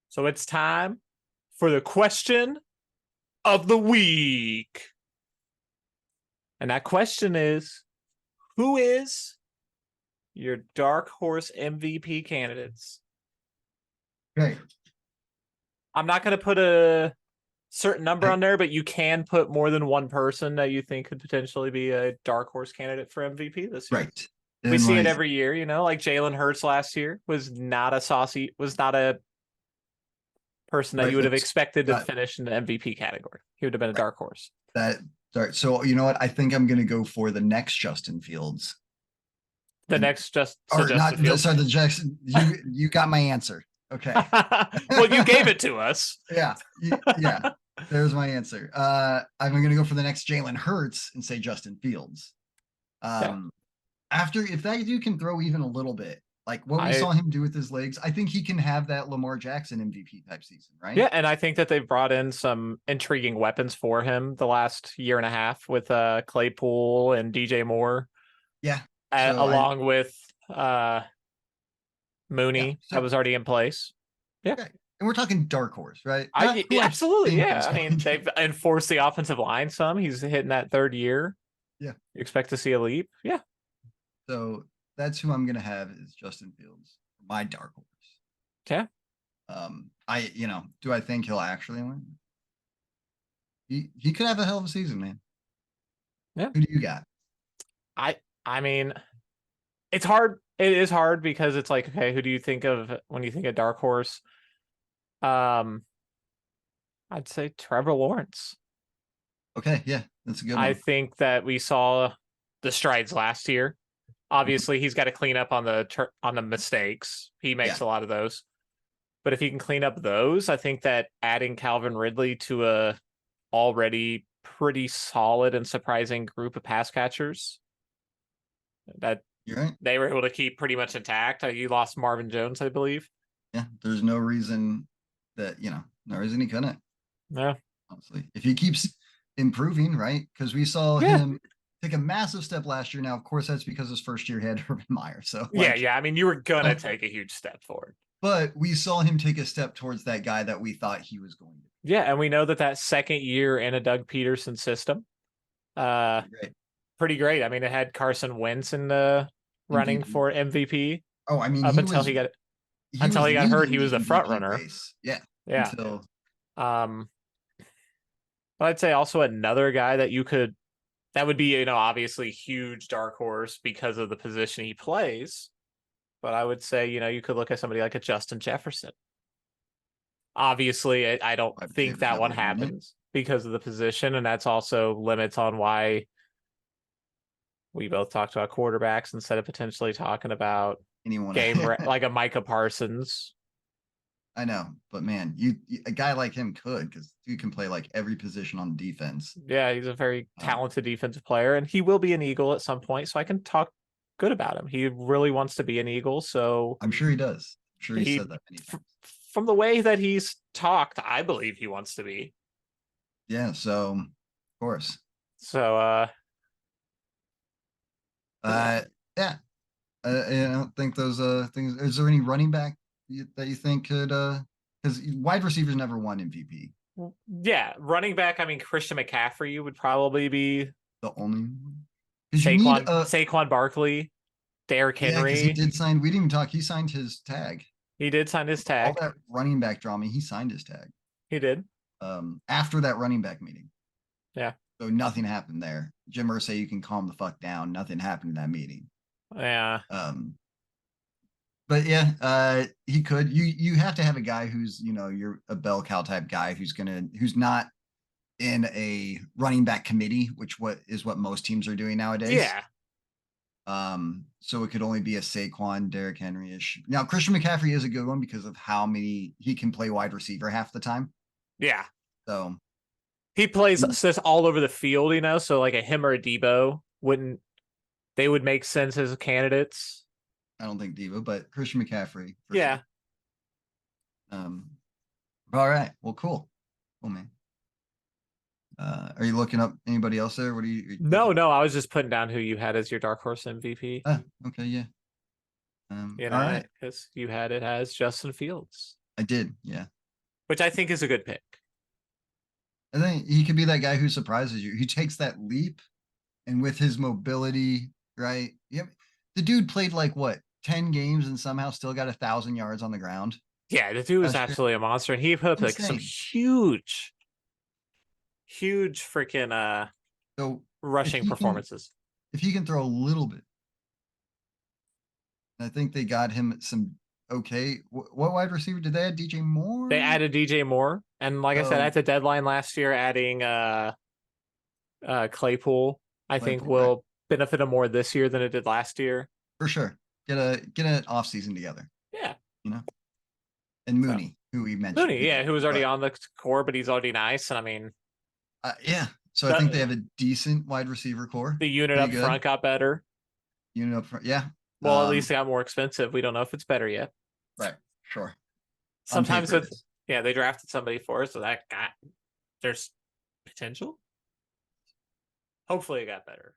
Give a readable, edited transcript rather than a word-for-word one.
So it's time for the question of the week. And that question is, who is your dark horse MVP candidates? Okay. I'm not going to put a certain number on there, but you can put more than one person that you think could potentially be a dark horse candidate for MVP this year. Right. We And see it like, every year, like Jalen Hurts last year was not a person that right, you would have that's expected to got finish in the MVP category. He would have been a right. dark horse. That sorry. So you know what? I think I'm gonna go for the next Justin Fields. The And next or Justin not Fields. sorry, the Jackson. You got my answer. Okay. Well, you gave it to us. Yeah. Yeah. There's my answer. I'm gonna go for the next Jalen Hurts and say Justin Fields. Yeah. After if that dude can throw even a little bit, like what we saw him do with his legs, I think he can have that Lamar Jackson MVP type season, right? Yeah, and I think that they've brought in some intriguing weapons for him the last year and a half with Claypool and DJ Moore. Yeah. So along with yeah. Mooney that was already in place. Yeah. Okay. And we're talking dark horse, right? Absolutely. Yeah. I mean, they've enforced the offensive line some. He's hitting that third year. Yeah. You expect to see a leap. Yeah. So that's who I'm gonna have is Justin Fields, my dark horse. Yeah. Do I think he'll actually win? He could have a hell of a season, man. Yeah. Who do you got? I mean, it's hard. It is hard because it's like, okay, who do you think of when you think of dark horse? I'd say Trevor Lawrence. Okay, yeah, that's a good one. I think that we saw the strides last year. Obviously, he's got to clean up on the mistakes. He makes a lot of those. But if he can clean up those, I think that adding Calvin Ridley to a already pretty solid and surprising group of pass catchers that they were able to keep pretty much intact. You lost Marvin Jones, I believe. Yeah, there's no reason that, no reason he couldn't. Yeah. Honestly, if he keeps improving, right? Because we saw him take a massive step last year. Now, of course, that's because his first year he had Urban Meyer. So yeah. I mean, you were gonna take a huge step forward. But we saw him take a step towards that guy that we thought he was going to. Yeah, and we know that second year in a Doug Peterson system, pretty great. I mean, it had Carson Wentz in the running for MVP. Oh, I mean, until he got hurt, he was the front runner. Race. Yeah. But I'd say also another guy that would be, obviously huge dark horse because of the position he plays. But I would say, you could look at somebody like a Justin Jefferson. Obviously, I don't think that one happens because of the position, and that's also limits on why we both talked about quarterbacks instead of potentially talking about like a Micah Parsons. I know, but man, a guy like him could, because you can play like every position on defense. Yeah, he's a very talented defensive player, and he will be an Eagle at some point, so I can talk good about him. He really wants to be an Eagle, so I'm sure he does. I'm sure he said that many times. From the way that he's talked, I believe he wants to be. Yeah, so of course. So I don't think those things. Is there any running back that you think could because wide receivers never won MVP? Yeah, running back. I mean, Christian McCaffrey would probably be the only one. Saquon Barkley, Derrick Henry. Yeah, he did sign. We didn't even talk. He signed his tag. He did sign his tag. All that running back drama, he signed his tag. He did. After that running back meeting. Yeah. So nothing happened there. Jim Irsay, you can calm the fuck down. Nothing happened in that meeting. Yeah. But yeah, he could. You have to have a guy who's, you're a bell cow type guy who's not in a running back committee, which is what most teams are doing nowadays. Yeah. So it could only be a Saquon, Derrick Henry-ish. Now, Christian McCaffrey is a good one because of how many he can play wide receiver half the time. Yeah. So he plays just all over the field, so like him or a Debo would make sense as candidates. I don't think Debo, but Christian McCaffrey. Yeah. Sure. All right. Well, cool. Cool, man. Are you looking up anybody else there? What do you? No. I was just putting down who you had as your dark horse MVP. Okay, yeah. All right, because you had it as Justin Fields. I did, yeah. which I think is a good pick. I think he could be that guy who surprises you. He takes that leap, and with his mobility, right? Yep. The dude played like what 10 games and somehow still got 1,000 yards on the ground. Yeah, the dude was Last year. absolutely a monster, and he put up like some Insane. huge freaking So rushing performances. if he can throw a little bit, I think they got him some okay. What wide receiver did they add? DJ Moore. They added DJ Moore, and like I said, So at the deadline last year, adding Claypool, I think Claypool, right, will benefit him more this year than it did last year. for sure. Get an off season together, Yeah, you know. And So. Mooney, who we mentioned. Mooney, yeah, who was already on the core, but he's already nice. And I mean, Yeah. So I think they have a decent wide receiver core. the unit Pretty up good. front got better. Unit up front, yeah. Well, at least they got more expensive. We don't know if it's better yet. Right, sure. Sometimes paper it with is. yeah, they drafted somebody for us, so that got there's potential. Hopefully, it got better.